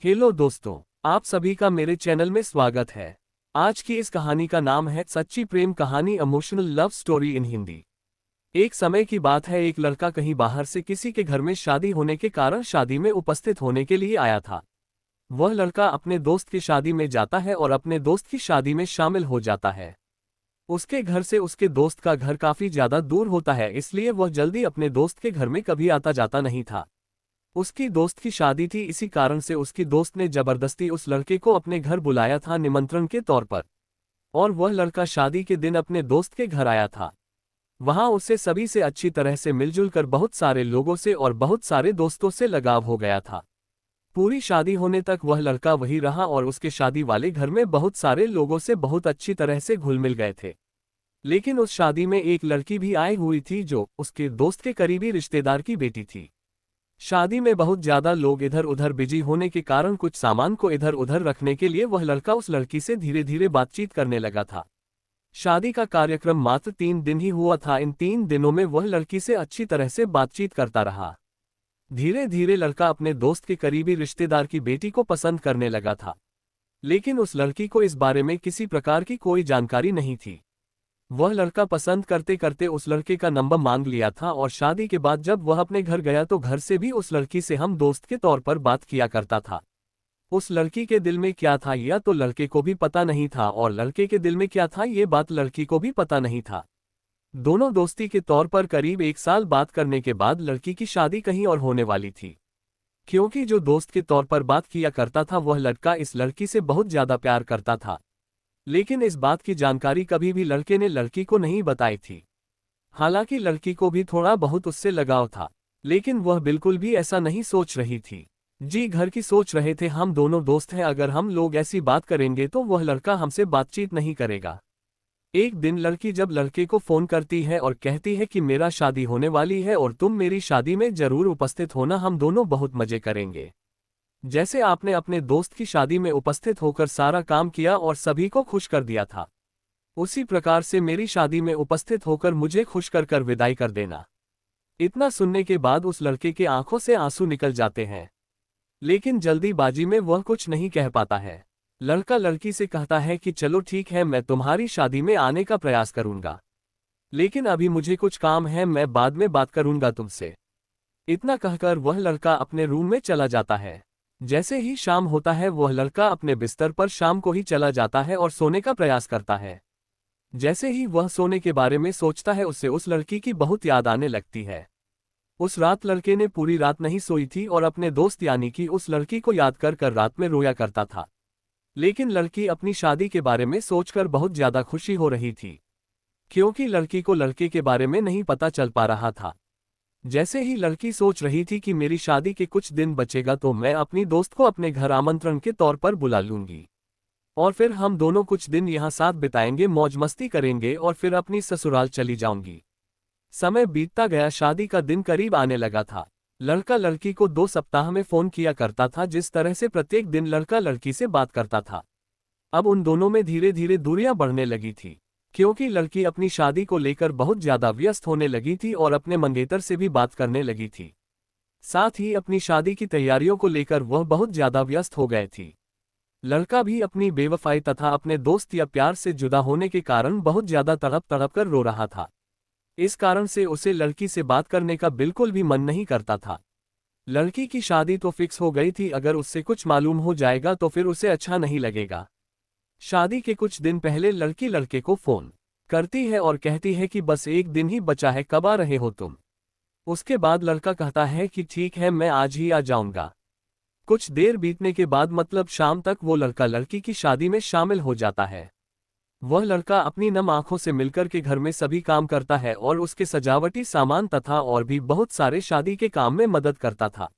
Hello दोस्तों, आप सभी का मेरे चैनल में स्वागत है। आज की इस कहानी का नाम है सच्ची प्रेम कहानी, emotional love story in Hindi. एक समय की बात है, एक लड़का कहीं बाहर से किसी के घर में शादी होने के कारण शादी में उपस्थित होने के लिए आया था। वह लड़का अपने दोस्त की शादी में जाता है और अपने दोस्त की शादी में शामिल हो जाता है। उसके घर से उसके दोस्त का घर काफी ज्यादा दूर होता है, इसलिए वह जल्दी अपने दोस्त के घर में कभी आता जाता नहीं था। उसकी दोस्त की शादी थी, इसी कारण से उसकी दोस्त ने जबरदस्ती उस लड़के को अपने घर बुलाया था निमंत्रण के तौर पर। और वह लड़का शादी के दिन अपने दोस्त के घर आया था। वहां उसे सभी से अच्छी तरह से मिलजुल कर बहुत सारे लोगों से और बहुत सारे दोस्तों से लगाव हो गया था। पूरी शादी होने तक वह लड़का वही रहा और उसके शादी वाले घर में बहुत सारे लोगों से बहुत अच्छी तरह से घुल मिल गए थे। लेकिन उस शादी में एक लड़की भी आई हुई थी जो उसके दोस्त के करीबी रिश्तेदार की बेटी थी। शादी में बहुत ज्यादा लोग इधर उधर बिजी होने के कारण कुछ सामान को इधर उधर रखने के लिए वह लड़का उस लड़की से धीरे धीरे बातचीत करने लगा था। शादी का कार्यक्रम मात्र 3 दिन ही हुआ था। इन 3 दिनों में वह लड़की से अच्छी तरह से बातचीत करता रहा। धीरे धीरे लड़का अपने दोस्त के करीबी रिश्तेदार की बेटी को पसंद करने लगा था। लेकिन उस लड़की को इस बारे में किसी प्रकार की कोई जानकारी नहीं थी। वह लड़का पसंद करते करते उस लड़के का नंबर मांग लिया था और शादी के बाद जब वह अपने घर गया तो घर से भी उस लड़की से हम दोस्त के तौर पर बात किया करता था। उस लड़की के दिल में क्या था यह तो लड़के को भी पता नहीं था और लड़के के दिल में क्या था ये बात लड़की को भी पता नहीं था। दोनों दोस्ती के तौर पर करीब 1 साल बात करने के बाद लड़की की शादी कहीं और होने वाली थी। क्योंकि जो दोस्त के तौर पर बात किया करता था वह लड़का इस लड़की से बहुत ज्यादा प्यार करता था। लेकिन इस बात की जानकारी कभी भी लड़के ने लड़की को नहीं बताई थी। हालांकि लड़की को भी थोड़ा बहुत उससे लगाव था, लेकिन वह बिल्कुल भी ऐसा नहीं सोच रही थी। जी घर की सोच रहे थे, हम दोनों दोस्त हैं, अगर हम लोग ऐसी बात करेंगे तो वह लड़का हमसे बातचीत नहीं करेगा। एक दिन लड़की जब लड़के को फोन करती है और कहती है कि मेरा शादी होने वाली है और तुम मेरी शादी में जरूर उपस्थित होना, हम दोनों बहुत मजे करेंगे। जैसे आपने अपने दोस्त की शादी में उपस्थित होकर सारा काम किया और सभी को खुश कर दिया था, उसी प्रकार से मेरी शादी में उपस्थित होकर मुझे खुश कर कर विदाई कर देना। इतना सुनने के बाद उस लड़के के आंखों से आंसू निकल जाते हैं, लेकिन जल्दीबाजी में वह कुछ नहीं कह पाता है। लड़का लड़की से कहता है कि चलो ठीक है, मैं तुम्हारी शादी में आने का प्रयास करूंगा, लेकिन अभी मुझे कुछ काम है, मैं बाद में बात करूंगा तुमसे। इतना कहकर वह लड़का अपने रूम में चला जाता है। जैसे ही शाम होता है वह लड़का अपने बिस्तर पर शाम को ही चला जाता है और सोने का प्रयास करता है। जैसे ही वह सोने के बारे में सोचता है उसे उस लड़की की बहुत याद आने लगती है। उस रात लड़के ने पूरी रात नहीं सोई थी और अपने दोस्त यानी कि उस लड़की को याद कर कर रात में रोया करता था। लेकिन लड़की अपनी शादी के बारे में सोचकर बहुत ज्यादा खुशी हो रही थी, क्योंकि लड़की को लड़के के बारे में नहीं पता चल पा रहा था। जैसे ही लड़की सोच रही थी कि मेरी शादी के कुछ दिन बचेगा तो मैं अपनी दोस्त को अपने घर आमंत्रण के तौर पर बुला लूंगी और फिर हम दोनों कुछ दिन यहाँ साथ बिताएंगे, मौज मस्ती करेंगे और फिर अपनी ससुराल चली जाऊंगी। समय बीतता गया, शादी का दिन करीब आने लगा था। लड़का लड़की को 2 सप्ताह में फोन किया करता था, जिस तरह से प्रत्येक दिन लड़का लड़की से बात करता था। अब उन दोनों में धीरे धीरे दूरियां बढ़ने लगी थी, क्योंकि लड़की अपनी शादी को लेकर बहुत ज्यादा व्यस्त होने लगी थी और अपने मंगेतर से भी बात करने लगी थी। साथ ही अपनी शादी की तैयारियों को लेकर वह बहुत ज्यादा व्यस्त हो गए थी। लड़का भी अपनी बेवफाई तथा अपने दोस्त या प्यार से जुदा होने के कारण बहुत ज्यादा तड़प तड़प कर रो रहा था। इस कारण से उसे लड़की से बात करने का बिल्कुल भी मन नहीं करता था। लड़की की शादी तो फिक्स हो गई थी, अगर उससे कुछ मालूम हो जाएगा तो फिर उसे अच्छा नहीं लगेगा। शादी के कुछ दिन पहले लड़की लड़के को फोन करती है और कहती है कि बस एक दिन ही बचा है, कब आ रहे हो तुम। उसके बाद लड़का कहता है कि ठीक है, मैं आज ही आ जाऊंगा। कुछ देर बीतने के बाद मतलब शाम तक वो लड़का लड़की की शादी में शामिल हो जाता है। वह लड़का अपनी नम आंखों से मिलकर के घर में सभी काम करता है और उसके सजावटी सामान तथा और भी बहुत सारे शादी के काम में मदद करता था।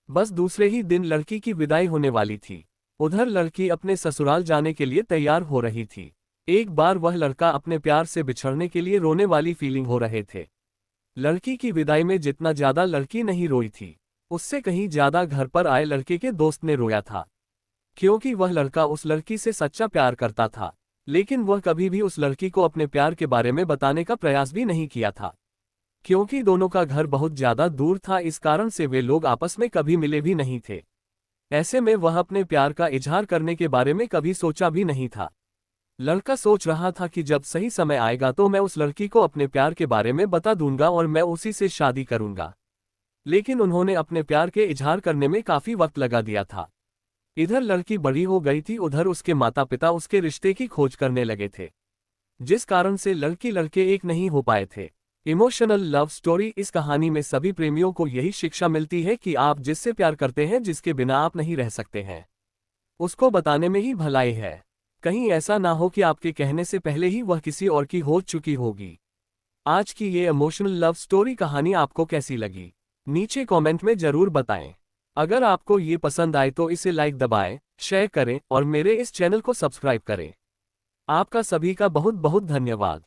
बस दूसरे ही दिन लड़की की विदाई होने वाली थी। उधर लड़की अपने ससुराल जाने के लिए तैयार हो रही थी। एक बार वह लड़का अपने प्यार से बिछड़ने के लिए रोने वाली फीलिंग हो रहे थे। लड़की की विदाई में जितना ज्यादा लड़की नहीं रोई थी, उससे कहीं ज्यादा घर पर आए लड़के के दोस्त ने रोया था, क्योंकि वह लड़का उस लड़की से सच्चा प्यार करता था। लेकिन वह कभी भी उस लड़की को अपने प्यार के बारे में बताने का प्रयास भी नहीं किया था, क्योंकि दोनों का घर बहुत ज्यादा दूर था। इस कारण से वे लोग आपस में कभी मिले भी नहीं थे। ऐसे में वह अपने प्यार का इजहार करने के बारे में कभी सोचा भी नहीं था। लड़का सोच रहा था कि जब सही समय आएगा तो मैं उस लड़की को अपने प्यार के बारे में बता दूंगा और मैं उसी से शादी करूंगा। लेकिन उन्होंने अपने प्यार के इजहार करने में काफी वक्त लगा दिया था। इधर लड़की बड़ी हो गई थी, उधर उसके माता पिता उसके रिश्ते की खोज करने लगे थे, जिस कारण से लड़की लड़के एक नहीं हो पाए थे। Emotional love story. इस कहानी में सभी प्रेमियों को यही शिक्षा मिलती है कि आप जिससे प्यार करते हैं, जिसके बिना आप नहीं रह सकते हैं, उसको बताने में ही भलाई है। कहीं ऐसा ना हो कि आपके कहने से पहले ही वह किसी और की हो चुकी होगी। आज की ये इमोशनल लव स्टोरी कहानी आपको कैसी लगी, नीचे कमेंट में जरूर बताएं। अगर आपको ये पसंद आए तो इसे लाइक दबाएं, शेयर करें और मेरे इस चैनल को सब्सक्राइब करें। आपका सभी का बहुत बहुत धन्यवाद।